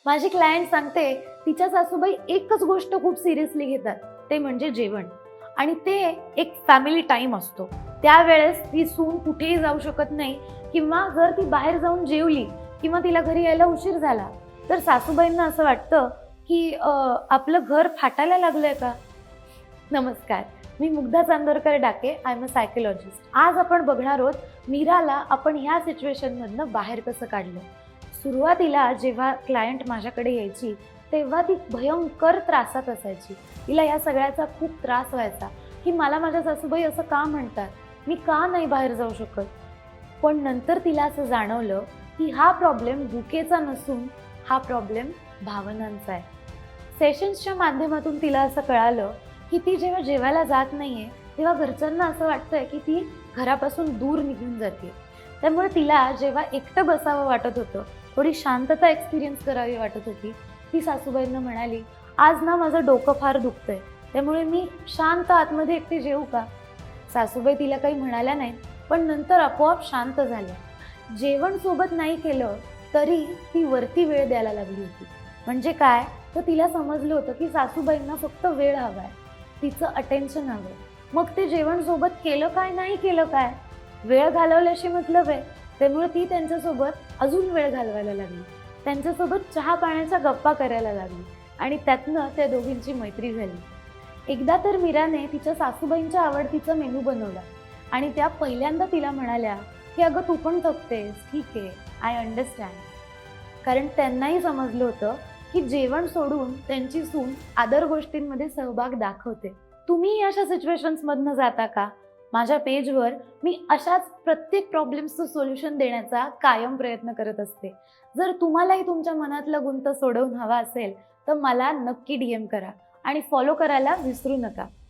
माझी क्लायंट सांगते तिच्या सासूबाई एकच गोष्ट खूप सिरियसली घेतात, ते म्हणजे जेवण. आणि ते एक फॅमिली टाइम असतो. त्यावेळेस ती सून कुठेही जाऊ शकत नाही, किंवा जर ती बाहेर जाऊन जेवली किंवा तिला घरी यायला उशीर झाला तर सासूबाईंना असं वाटतं की आपलं घर फाटायला लागलंय का. नमस्कार, मी Mugdha Chandorkar Dake. I am a psychologist. आज आपण बघणार आहोत मीराला आपण ह्या सिच्युएशनमधनं बाहेर कसं काढलं. सुरुवातीला जेव्हा क्लायंट माझ्याकडे यायची तेव्हा ती भयंकर त्रासात असायची. तिला या सगळ्याचा खूप त्रास व्हायचा की मला माझ्या सासूबाई असं का म्हणतात, मी का नाही बाहेर जाऊ शकत. पण नंतर तिला असं जाणवलं की हा प्रॉब्लेम भुकेचा नसून हा प्रॉब्लेम भावनांचा आहे. सेशन्सच्या माध्यमातून तिला असं कळालं की ती जेव्हा जेवायला जात नाहीये तेव्हा घरच्यांना असं वाटतंय की ती घरापासून दूर निघून जाते. त्यामुळे तिला जेव्हा एकटं बसावं वाटत होतं, थोडी शांतता एक्सपिरियन्स करावी वाटत होती, ती सासूबाईंना म्हणाली, आज ना माझं डोकं फार दुखतंय, त्यामुळे मी शांत आतमध्ये एकटी जेवू का. सासूबाई तिला काही म्हणाल्या नाहीत, पण नंतर आपोआप शांत झाल्या. जेवण सोबत नाही केलं तरी ती वरती वेळ द्यायला लागली होती. म्हणजे काय, तर तिला समजलं होतं की सासूबाईंना फक्त वेळ हवाय, तिचं अटेन्शन हवंय. मग ते जेवण सोबत केलं काय नाही केलं काय, वेळ घालवल्याशी मतलब आहे. त्यामुळे ती त्यांच्यासोबत अजून वेळ घालवायला लागली, त्यांच्यासोबत चहा पाण्याच्या गप्पा करायला लागली आणि त्यातनं त्या दोघींची मैत्री झाली. एकदा तर मीराने तिच्या सासूबाईंच्या आवडतीचा मेनू बनवला आणि त्या पहिल्यांदा तिला म्हणाल्या की अगं तू पण थकतेस, ठीक आहे, आय अंडरस्टँड. कारण त्यांनाही समजलं होतं की जेवण सोडून त्यांची सून आदर गोष्टींमध्ये सहभाग दाखवते. तुम्ही अशा सिच्युएशन्समधनं जाता का? माझ्या पेजवर मी अशाच प्रत्येक प्रॉब्लेम्सचं सोल्युशन देण्याचा कायम प्रयत्न करत असते. जर तुम्हालाही तुमच्या मनातला गुंत सोडवून हवा असेल तर मला नक्की DM करा आणि फॉलो करायला विसरू नका.